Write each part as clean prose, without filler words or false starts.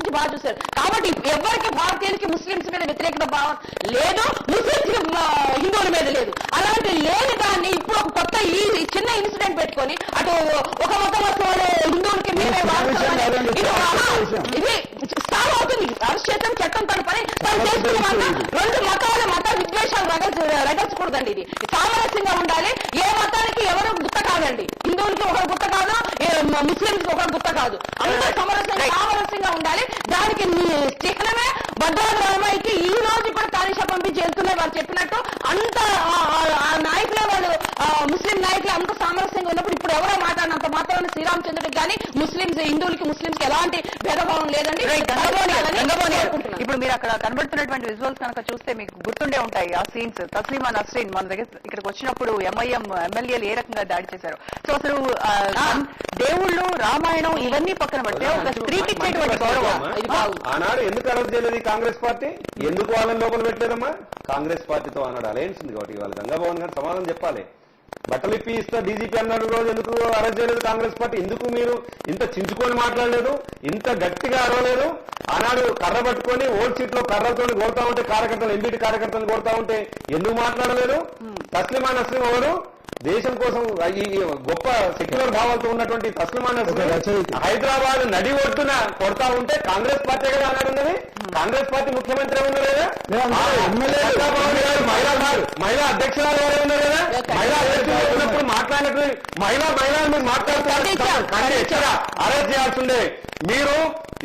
గురించి బాగా చూశారు. కాబట్టి ఎవరికి భారతీయులకి ముస్లింస్ మీద వ్యతిరేకత భావం లేదు, ముస్లింస్ హిందువుల మీద లేదు. అలాంటి లేని దాన్ని ఇప్పుడు ఒక కొత్త ఈ చిన్న ఇన్సిడెంట్ పెట్టుకొని అటు ఒక మతం వస్తువులు హిందువులకి మేమే ఇది స్టార్ట్ అవుతుంది. అరెస్ట్ చేస్తాం, చట్టం తన పని తను చేసుకున్నాక రెండు మత విద్వేషాలు రగల్చకూడదండి. ఇది సామరస్యంగా ఉండాలి. ఏ మతానికి ఎవరు గుత్త కాదండి. హిందువులకి ఒకరు గుత్త కాదు, ముస్లింస్ ఒకరు గుత్త కాదు. అందరూ సామరస్యంగా ఉండాలి. దానికి చిహ్నమే భద్రాద్రి రామాయికి ఈ రోజు కూడా తారీషా పంపించి వెళ్తున్నాయి. వాళ్ళు చెప్పినట్టు అంత ఆ నాయకులే వాళ్ళు ముస్లిం నాయకులే అంత సామరస్యంగా ఉన్నప్పుడు ఇప్పుడు ఎవరో మాట్లాడినంత మాత్రాన్ని శ్రీరామచంద్రుడికి కానీ హిందువులకి ముస్లింకి ఎలాంటి భేదభావం లేదండి. ఇప్పుడు మీరు అక్కడ కనబడుతున్నటువంటి విజువల్స్ కనుక చూస్తే మీకు గుర్తుండే ఉంటాయి ఆ సీన్స్. తస్లీమా నస్రీన్ మన దగ్గర ఇక్కడికి వచ్చినప్పుడు ఎంఐఎం ఎమ్మెల్యేలు ఏ రకంగా దాడి చేశారు. సో అసలు దేవుళ్ళు, రామాయణం ఇవన్నీ పక్కన పడితే ఒక స్త్రీకి ఇచ్చేటువంటి గౌరవం ఆనాడు ఎందుకు అరెస్ట్ చేయలేదు కాంగ్రెస్ పార్టీ? ఎందుకు వాళ్ళని లోపల పెట్టలేదమ్మా? కాంగ్రెస్ పార్టీతో ఆనాడు అలయన్స్ ఉంది కాబట్టి వాళ్ళ గంగాభవన్ గారు సమాధానం చెప్పాలి. బట్టలు ఇప్పి ఇస్తా డీజీపీ అన్నాడు రోజు ఎందుకు అరెస్ట్ చేయలేదు కాంగ్రెస్ పార్టీ? ఎందుకు మీరు ఇంత చించుకొని మాట్లాడలేదు, ఇంత గట్టిగా అరవలేదు? ఆనాడు కర్ర పట్టుకొని ఓల్డ్ సీట్ లో కర్రలతో కొడతా ఉంటే కార్యకర్తలు, ఎంపీటీ కార్యకర్తలు కొడతా ఉంటే ఎందుకు మాట్లాడలేదు? తస్లీమా నస్రీన్ ఎవరు? దేశం కోసం ఈ గొప్ప సెక్యులర్ భావాలతో ఉన్నటువంటి తస్లీమా నస్రీన్ హైదరాబాద్ నడి ఒడ్డున కొడతా ఉంటే కాంగ్రెస్ పార్టీ కదా ఆనాడు ఉన్నది. కాంగ్రెస్ పార్టీ ముఖ్యమంత్రి ఉన్నారు కదా, మహిళా అధ్యక్షురాలు ఎవరు ఉన్నారు కదా, మహిళా అధ్యక్షులు ఉన్నప్పుడు మాట్లాడినట్టు మహిళా మీరు మాట్లాడుతున్నారు. అరెస్ట్ చేయాల్సిందే. మీరు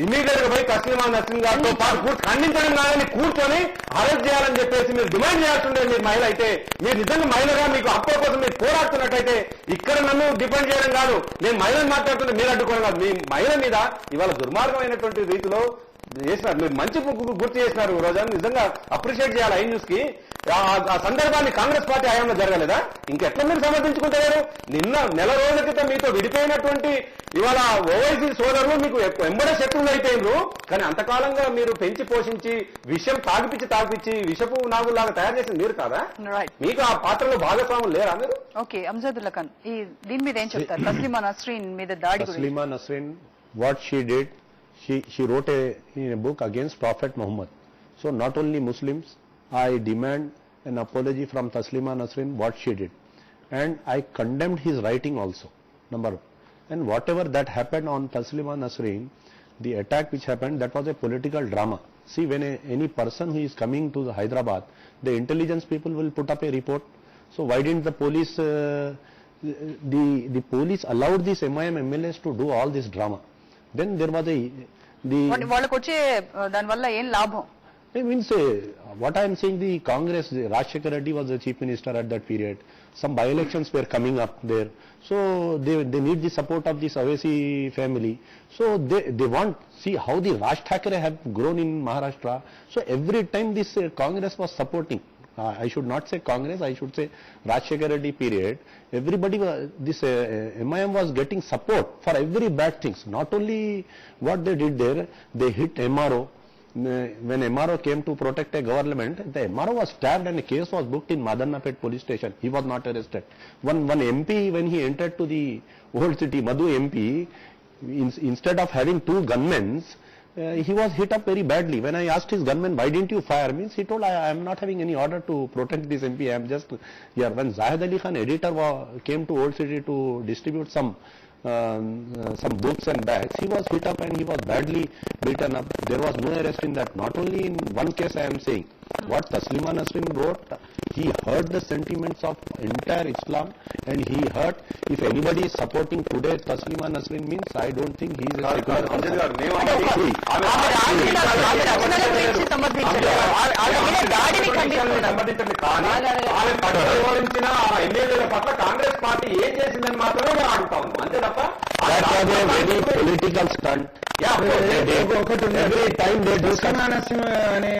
ఇమీడియట్ గా పోయి తస్లీమా నస్రీన్ గారితో పాటు ఖండించడం కాదని కూర్చొని అరెస్ట్ చేయాలని చెప్పేసి మీరు డిమాండ్ చేయాల్సిందే. మీరు మహిళ అయితే, మీరు నిజంగా మహిళగా మీకు హక్కుల కోసం మీరు పోరాడుతున్నట్టయితే ఇక్కడ నన్ను డిపెండ్ చేయడం కాదు, నేను మహిళను మాట్లాడుతుంటే మీరు అడ్డుకోవడం కాదు. మీ మహిళ మీద ఇవాళ దుర్మార్గమైనటువంటి రీతిలో చేసినారు. మీరు మంచి గుర్తు చేసినారు రోజా, నిజంగా అప్రిషియేట్ చేయాలి. ఐ న్యూస్ కి ఆ సందర్భాన్ని కాంగ్రెస్ పార్టీ హయాంలో జరగలేదా? ఇంకెట్లా మీరు సమర్థించుకుంటారు? నిన్న నెల రోజుల క్రితం మీతో విడిపోయినటువంటి ఇవాళ ఓవైసీ సోదరులు మీకు ఎంబడే శత్రువులు అయిపోయిండ్రు. కానీ అంతకాలంగా మీరు పెంచి పోషించి విషయం తాగిపిచ్చి విషపు నాగులాగా తయారు చేసింది మీరు కాదా? మీకు ఆ పాత్రలో భాగస్వాములు లేరా మీరు? ఓకే, అంజదుల్లా ఖాన్ దీని మీద ఏం చెప్తారు? తస్లీమా నస్రీన్ మీద దాడి. Taslima Nasreen what she did, she wrote in a book against Prophet Muhammad. So not only Muslims, I demand an apology from Taslima Nasrin what she did, and I condemned his writing also, number one. And whatever that happened on Taslima Nasrin, the attack which happened, that was a political drama. See, when any person who is coming to the Hyderabad, the intelligence people will put up a report. So why didn't the police the police allowed these MIM MLAs to do all this drama? Then there was వాళ్ళకి వచ్చే దానివల్ల ఏం లాభం? I mean, what I am saying, the Congress, Rajshekar Reddy was the chief minister at that period. Some by-elections were coming up there. So they need the support of this Avesi family. So they want, see how the Raj Thackeray have grown in Maharashtra. So every time this Congress was supporting, I should not say Congress, I should say Rajshekar Reddy period, everybody, this MIM was getting support for every bad things. Not only what they did there, they hit MRO. When MRO came to protect a government, the MRO was stabbed and a case was booked in Madannapet police station. He was not arrested. One MP, when he entered to the old city, Madhu MP, instead of having two gunmen, he was hit up very badly. When I asked his gunman, why didn't you fire? Means he told, I am not having any order to protect this MP. I am just here. When Zahid Ali Khan, editor, came to Old City to distribute some books and bags, he was hit up and he was badly beaten up. There was no arrest in that. Not only in one case I am saying, what Taslima Nasrin wrote, he hurt the sentiments of entire Islam, and he hurt, if anybody is supporting today Taslima Nasrin means, I don't think he is a secular person. Congress party ఏం చేసిందని మాత్రమే నేను అడుగుతా ఉన్నాను, అంతే తప్ప very political stunt. ఒకటి every time they do. అనే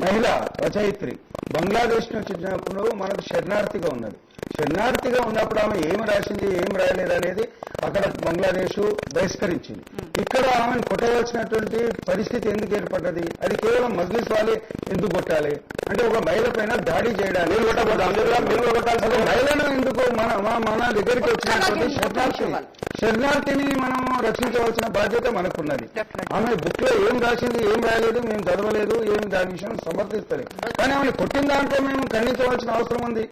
మహిళ రచయిత్రి బంగ్లాదేశ్ నుంచి వచ్చినప్పుడు మనకు శరణార్థిగా ఉన్నది. శరణార్థిగా ఉన్నప్పుడు ఆమె ఏమి రాసింది ఏం రాయలేదు అనేది అక్కడ బంగ్లాదేశ్ బహిష్కరించింది. ఇక్కడ ఆమెను కొట్టవలసినటువంటి పరిస్థితి ఎందుకు ఏర్పడ్డది? అది కేవలం మజ్లిస్ వాళ్ళే ఎందుకు కొట్టాలి అంటే ఒక మహిళ పైన దాడి చేయడానికి మహిళను ఎందుకు మన దగ్గరికి వచ్చినటువంటి శరణార్థిని మనం రక్షించవలసిన బాధ్యత మనకున్నది. ఆమె బుక్ లో ఏం రాసింది ఏం రాయలేదు మేము చదవలేదు ఏమి దాని విషయం సమర్థిస్తలేదు. కానీ ఆమెను కొట్టిన దాంట్లో మేము ఖండించవలసిన అవసరం ఉంది.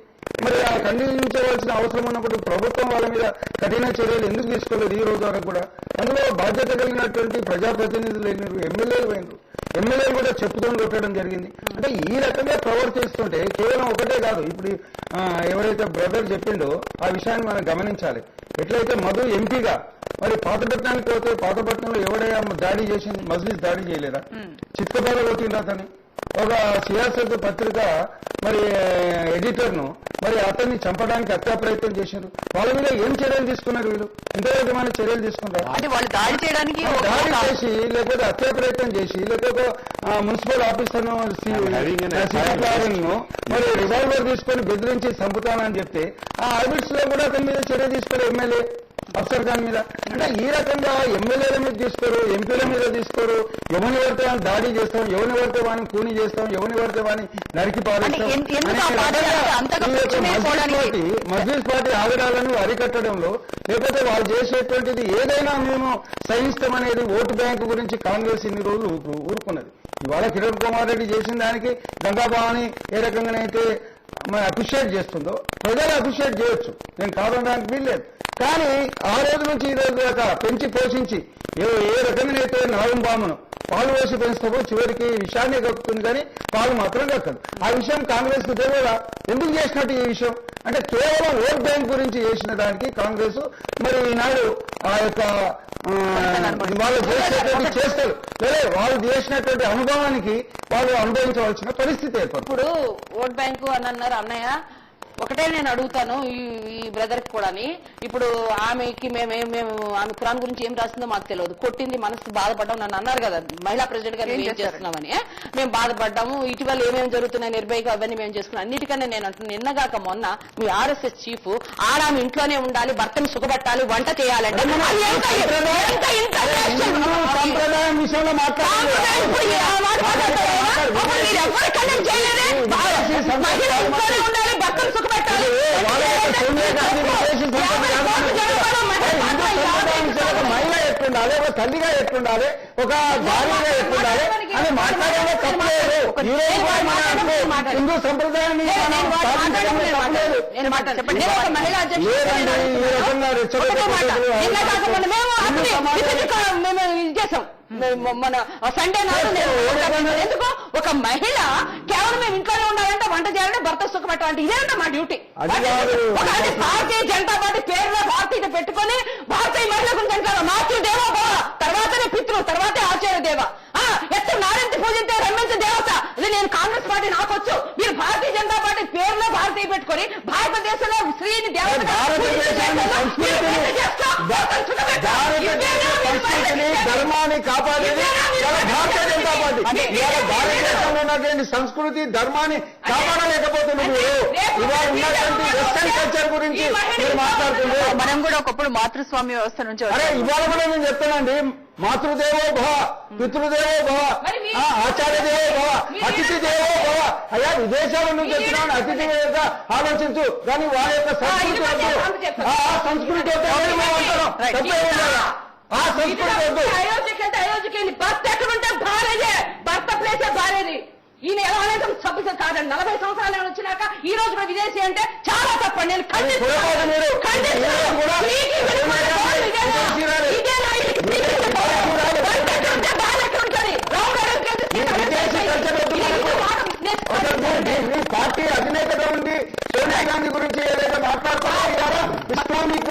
మరి ఆ ఖండించవలసిన అవసరం ఉన్నప్పుడు ప్రభుత్వం వాళ్ళ మీద కఠిన చర్యలు ఎందుకు తీసుకోలేదు ఈ రోజు వరకు కూడా? అందులో బాధ్యత కలిగినటువంటి ప్రజాప్రతినిధులు లేనిరు, ఎమ్మెల్యేలు పోయినరు, ఎమ్మెల్యేలు కూడా చెప్పుతూ కొట్టడం జరిగింది. అంటే ఈ రకంగా ప్రవర్తిస్తుంటే కేవలం ఒకటే కాదు, ఇప్పుడు ఎవరైతే బ్రదర్ చెప్పిండో ఆ విషయాన్ని మనం గమనించాలి. ఎట్లయితే మధు ఎంపీగా మరి పాతపట్నానికి పోతే పాతపట్నంలో ఎవడైనా దాడి చేసింది? మజ్లిస్ దాడి చేయలేదా? చిత్తపాల కొట్టిండ్రా అతని ఒక సియాసత్ పత్రిక మరి ఎడిటర్ను మరి అతన్ని చంపడానికి హత్యా ప్రయత్నం చేశారు. వాళ్ళ మీద ఏం చర్యలు తీసుకున్నారు వీళ్ళు? ఇంతవరకు మన చర్యలు తీసుకున్నారు? అంటే వాళ్ళు దాడి చేయడానికి దాడి చేసి లేకపోతే హత్యా ప్రయత్నం చేసి లేకపోతే మున్సిపల్ ఆఫీసర్ను మరి రివాల్వర్ తీసుకొని బెదిరించి చంపుతానని చెప్తే ఆ ఆర్బిట్స్ లో కూడా అతని మీద చర్య తీసుకోరు ఎమ్మెల్యే అఫ్సర్ ఖాన్ మీద. అంటే ఈ రకంగా ఎమ్మెల్యేల మీద తీసుకోరు, ఎంపీల మీద తీసుకోరు. ఎవరిని పడితే వాడిని దాడి చేస్తాం, ఎవరిని పడితే వాడిని కూని చేస్తాం, ఎవరిని పడితే వాడిని నరికి పారేస్తాం. మజ్లిస్ పార్టీ ఆవిడాలను అరికట్టడంలో లేకపోతే వాళ్ళు చేసేటువంటిది ఏదైనా మేము సహిస్తామనేది ఓటు బ్యాంకు గురించి కాంగ్రెస్ ఇన్ని రోజులు ఊరుకున్నది. ఇవాళ కిరణ్ కుమార్ రెడ్డి చేసిన దానికి గంగాభవాని ఏ రకంగానైతే మనం అప్రిషియేట్ చేస్తుందో ప్రజలు అప్రిషియేట్ చేయొచ్చు, నేను కాదనడానికి వీల్లేదు. కానీ ఆ రోజు నుంచి ఈ రోజు దాకా పెంచి పోషించి ఏ రకమైనైతే నాగం బామును పాలు వేసి పెంచుతామో చివరికి విషయాన్ని కక్కుతుంది కానీ పాలు మాత్రం కక్కదు. ఆ విషయం కాంగ్రెస్ కు తెలియదా? ఎందుకు చేసినట్టు ఈ విషయం అంటే కేవలం ఓట్ బ్యాంక్ గురించి చేసిన దానికి కాంగ్రెస్ మరి ఈనాడు ఆ యొక్క వాళ్ళు చేసినటువంటి చేస్తారు లేదా వాళ్ళు చేసినటువంటి అనుభవానికి వాళ్ళు అనుభవించవలసిన పరిస్థితి ఏర్పడుతుంది. ఇప్పుడు ఓట్ బ్యాంకు అని అన్నారు అన్నయ్య. ఒకటే నేను అడుగుతాను ఈ బ్రదర్ కి కూడా, ఇప్పుడు ఆమెకి మేము ఆమె ఖురాన్ గురించి ఏం రాసిందో మాకు తెలియదు, కొట్టింది, మనసు బాధపడ్డాం, నన్ను అన్నారు కదా మహిళా ప్రెసిడెంట్ గారు ఏం చేస్తున్నామని. మేము బాధపడ్డాము, ఇటీవల ఏమేమి జరుగుతున్నాయి నిర్భయగా అవన్నీ మేము చేసుకున్నాం. అన్నిటికన్నా నేను అంటున్నాను, నిన్నగాక మొన్న మీ ఆర్ఎస్ఎస్ చీఫ్ ఆడామె ఇంట్లోనే ఉండాలి, భర్తను సుఖపెట్టాలి, వంట చేయాలంటే సంప్రదాయం విషయంలో ఉండాలి, భర్తను సుఖపెట్టాలి. మహిళ ఎట్లుండాలి, ఒక తల్లిగా ఎట్లుండాలి, ఒక భార్యగా ఎట్లుండాలి అని మాట్లాడేది తప్పలేదు. హిందూ సంప్రదాయాన్ని మహిళా చేసాం మన సండే నాడు. ఎందుకు ఒక మహిళ కేవలం మేము ఇంట్లోనే ఉండాలంటే వంట చేయాలంటే భర్త సుఖపెట్టాలంటే ఇదేంట మా డ్యూటీ. భారతీయ జనతా పార్టీ పేరులో భారతీయ పెట్టుకొని భారతీయ మహిళ గురించి అంటారు మాతృదేవో భవ, తర్వాతనే పితృ, తర్వాతే ఆచార్య దేవ. ఎత్తు నారెంతి పూజించే రమ్మెంత దేవత. ఇది నేను కాంగ్రెస్ పార్టీ నాకొచ్చు, మీరు భారతీయ జనతా పార్టీ పేరులో భారతీయ పెట్టుకొని భారతదేశంలో స్త్రీని దేవత ధర్మాన్ని కాపాడేది భారతీయ జనతా పార్టీ. భారతదేశంలో ఉన్నటువంటి సంస్కృతి ధర్మాన్ని కాపాడలేకపోతున్నారు. ఇవాళ ఉన్నటువంటి వెస్టర్న్ కల్చర్ గురించి మీరు మాట్లాడుతున్నారు. మనం కూడా ఒకప్పుడు మాతృస్వామ్య వ్యవస్థ నుంచి అరే ఇవాళ కూడా నేను చెప్తానండి, మాతృదేవో భవ, పితృదేవో భవ, ఆచార్య దేవో భవ, అతిథి దేవో భవ. అయ్యా విదేశాల నుంచి వచ్చినాను అతిథి యొక్క ఆలోచించు, కానీ వాళ్ళ యొక్క సంస్కృతి వద్దు. ఆ సంస్కృతి వద్దు, ఆ సంస్కృతి వద్దు. అయోధ్యకి భర్త ఎక్కడుంటే భార్యే, భర్త ప్లేసే భార్యది. ఈయన ఎలా అనేది సభ్యులు కాదండి. 40 సంవత్సరాలు వచ్చినాక ఈ రోజు కూడా విదేశీ అంటే చాలా తప్పండి. నేను పార్టీ అధినేతగా ఉండి సోనియా గాంధీ గురించి ఏదైతే మాట్లాడుతున్నారో ఇవాళ ఇస్లామిక్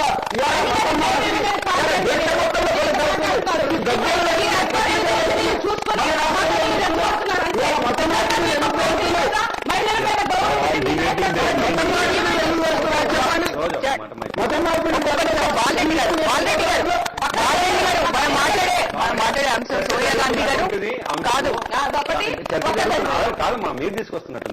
మతం మార్పిడి మనం మాట్లాడే అంశం సోనియా గాంధీ గారు కాదు. అదొకటి కాదమ్మా, మీరు తీసుకొస్తున్నట్టు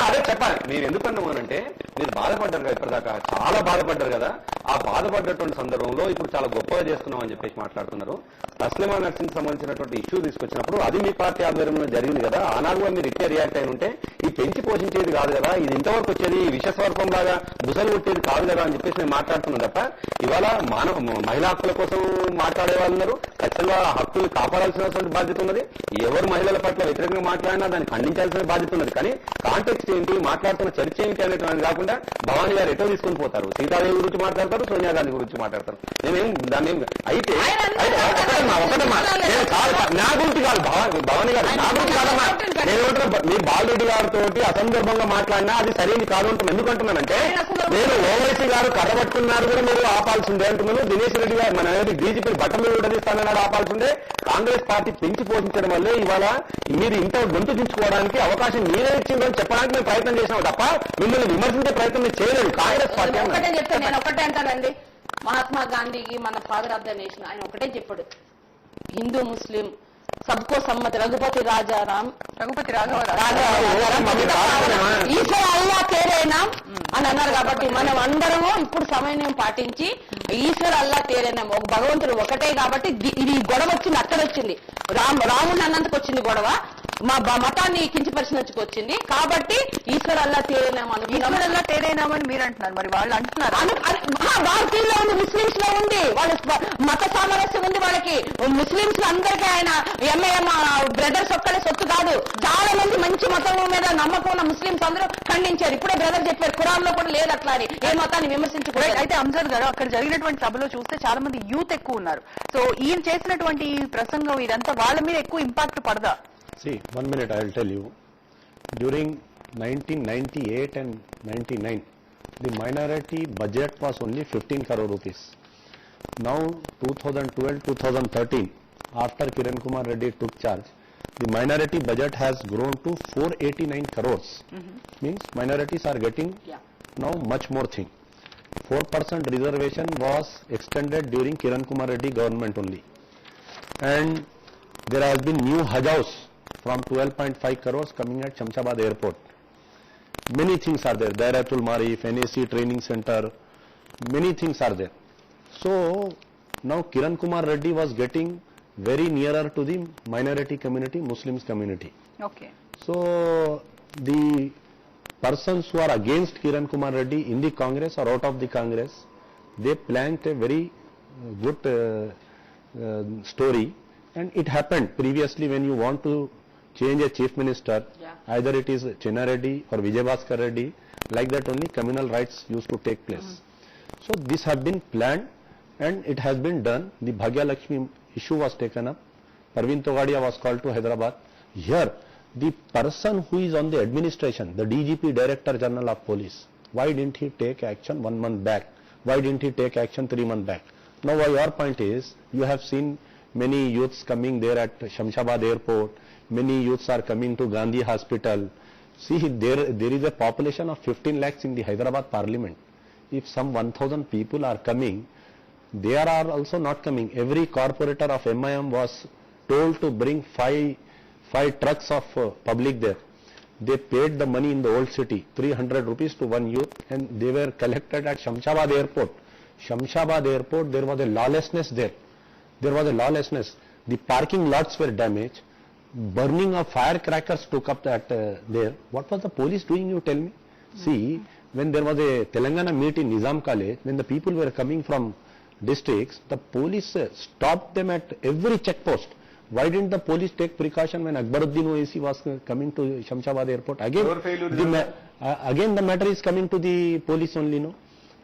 అదే చెప్పాలి. మీరు ఎందుకన్నామనంటే మీరు బాధపడ్డారు కదా ఇప్పటిదాకా, చాలా బాధపడ్డారు కదా. ఆ బాధపడ్డటువంటి సందర్భంలో ఇప్పుడు చాలా గొప్పగా చేస్తున్నాం అని చెప్పేసి మాట్లాడుతున్నారు. తస్లిమా నర్సింగ్ సంబంధించినటువంటి ఇష్యూ తీసుకొచ్చినప్పుడు అది మీ పార్టీ ఆధ్వర్యంలో జరిగింది కదా. ఆనాడు కూడా మీరు ఇట్టే రియాక్ట్ అయిన ఉంటే ఈ పెంచి పోషించేది కాదు కదా, ఇది ఇంతవరకు వచ్చేది విషస్వర్పం లాగా బుసలు కొట్టేది కాదు కదా అని చెప్పేసి నేను మాట్లాడుతున్నాను తప్ప, ఇవాళ మహిళా హక్కుల కోసం మాట్లాడే వాళ్ళు ఉన్నారు. ఖచ్చితంగా హక్కులు కాపాడాల్సినటువంటి బాధ్యత ఉన్నది. ఎవరు మహిళల పట్ల వ్యతిరేకంగా మాట్లాడినా దాన్ని ఖండించాల్సిన బాధ్యత ఉన్నది. కానీ కాంటెక్స్ట్ ఏంటి, మాట్లాడుతున్న చర్చ ఏంటి అనేటువంటి కాకుండా భవానీ గారు ఎటో తీసుకొని పోతారు. సీతాదేవి గురించి మాట్లాడతారు, సోనియా గాంధీ గురించి మాట్లాడతారు. నేనేం దాన్ని అయితే ఒకటమ్మా, నేను కాదు నా గురించి కాదు భవానీ గారు, నా గురించి కాదమ్మా. నేను మీరు బాలరెడ్డి గారితో అసందర్భంగా మాట్లాడినా అది సరైనది కాదు అంటున్నాను. ఎందుకంటున్నానంటే నేను ఓవైసీ గారు కర్రబట్టుకున్నారు కూడా మీరు ఆపాల్సిందే అంటున్నాను. దినేష్ రెడ్డి గారు మన డీజీపీ బట్టలు విడదీస్తానన్నాడు, ఆపాల్సిందే. కాంగ్రెస్ పార్టీ పెంచి పోషించడం వల్లే ఇవాళ మీరు ఇంత గొంతు దించుకోవడానికి అవకాశం మీరే ఇచ్చిందని చెప్పడానికి మేము ప్రయత్నం చేసినాం తప్ప మిమ్మల్ని విమర్శించే ప్రయత్నం మీరు చేయలేదు కాంగ్రెస్ పార్టీ. ఒకటే చెప్తే నేను ఒకటే అంటానండి, మహాత్మా గాంధీకి మన ఫాదర్ ఆఫ్ ద నేషన్ ఆయన ఒకటే చెప్పాడు, హిందూ ముస్లిం సబ్కో సమ్మతి రఘుపతి రాఘవ ఈశ్వర అల్లా తేరేనా అని అన్నారు. కాబట్టి మనం అందరము ఇప్పుడు సమన్వయం పాటించి ఈశ్వర అల్లా తేరేనా, ఒక భగవంతుడు ఒకటే. కాబట్టి ఇది గొడవ వచ్చింది, అక్కడ వచ్చింది రాముని అన్నందుకు వచ్చింది గొడవ, మా మతాన్ని కించపరిచినందుకు వచ్చింది. కాబట్టి ఈశ్వర అల్లా తేరేనామని ఈశ్వర్ అల్లా తేరేనామని మీరు అంటున్నారు, మరి వాళ్ళు అంటున్నారు. భారతీయుల్లో ఉంది, ముస్లింస్ లో ఉంది, వాళ్ళ మత సామరస్యం ఉంది వాళ్ళకి. ముస్లింస్ లో అందరికీ ఆయన ఎంఐఎం బ్రదర్స్ ఒక్కడే సొత్తు కాదు. చాలా మంది మంచి మతం మీద నమ్మకం ఉన్న ముస్లింస్ అందరూ ఖండించారు. ఇప్పుడే బ్రదర్ చెప్పారు ఖురాన్ లో కూడా లేదు అట్లా అని, ఏ మతాన్ని విమర్శించకూడదు. అయితే అంజద్ గారు అక్కడ జరిగినటువంటి సభలో చూస్తే చాలా మంది యూత్ ఎక్కువ ఉన్నారు. సో ఈయన చేసినటువంటి ప్రసంగం ఇదంతా వాళ్ళ మీద ఎక్కువ ఇంపాక్ట్ పడదా? See, 1 minute I will tell you. During 1998 and 99, the minority budget was only 15 crore rupees. Now 2012-2013, after Kiran Kumar Reddy took charge, the minority budget has grown to 489 crores. Means minorities are getting now much more thing. 4% reservation was extended during Kiran Kumar Reddy government only. And there has been new Hajj house from 12.5 crores coming at Shamshabad airport. Many things are there. Dairatul Marif, NAC training center, many things are there. So now Kiran Kumar Reddy was getting very nearer to the minority community, Muslims community. Okay. So the persons who are against Kiran Kumar Reddy in the Congress or out of the Congress, they planned a very good story. And it happened previously when you want to change a chief minister, either it is Chinna Reddy or Vijay Bhaskar Reddy, like that only communal rights used to take place. So this have been planned and it has been done. The Bhagya Lakshmi issue was taken up. Parveen Togadia was called to Hyderabad. Here, the person who is on the administration, the DGP, Director General of Police, why didn't he take action 1 month back? Why didn't he take action 3 months back? Now your point is, you have seen many youths coming there at Shamshabad airport, many youths are coming to Gandhi hospital. See, there is a population of 15 lakhs in the Hyderabad parliament. If some 1,000 people are coming, they are also not coming. Every corporator of MIM was told to bring five trucks of public there. They paid the money in the old city, 300 rupees to one youth, and they were collected at Shamshabad airport. Shamshabad airport, there was a lawlessness there. There was a lawlessness. The parking lots were damaged. Burning of firecrackers took up that there. What was the police doing, you tell me? See, when there was a Telangana meet in Nizam College, when the people were coming from districts, the police stopped them at every checkpost. Why didn't the police take precaution when Akbaruddin Owaisi was coming to Shamshabad airport? Again, the matter is coming to the police only, no?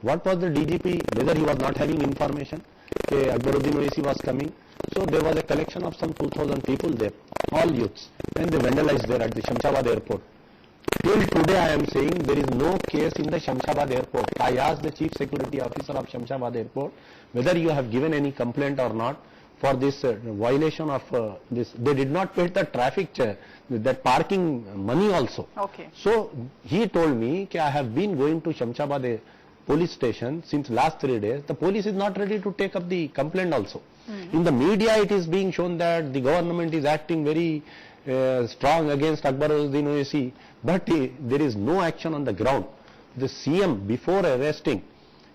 What was the DGP, whether he was not having information? Akbaruddin Owaisi was coming. So there was a collection of some 2,000 people there, all youths, and they vandalized there at the Shamshabad airport. Till today I am saying there is no case in the Shamshabad airport. I asked the chief security officer of Shamshabad airport whether you have given any complaint or not for this violation of this. They did not pay the traffic that parking money also. Okay. So he told me that I have been going to Shamshabad police station since last 3 days. The police is not ready to take up the complaint also. In the media it is being shown that the government is acting very strong against Akbaruddin Owaisi, but there is no action on the ground. The CM, before arresting,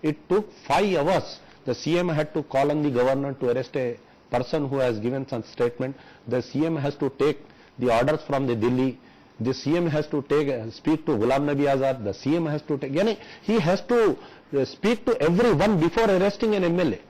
it took 5 hours. The CM had to call on the governor to arrest a person who has given some statement. The CM has to take the orders from the Delhi. The CM has to speak to Ghulam Nabi Azad. The CM has to take, he has to speak to everyone before arresting an MLA.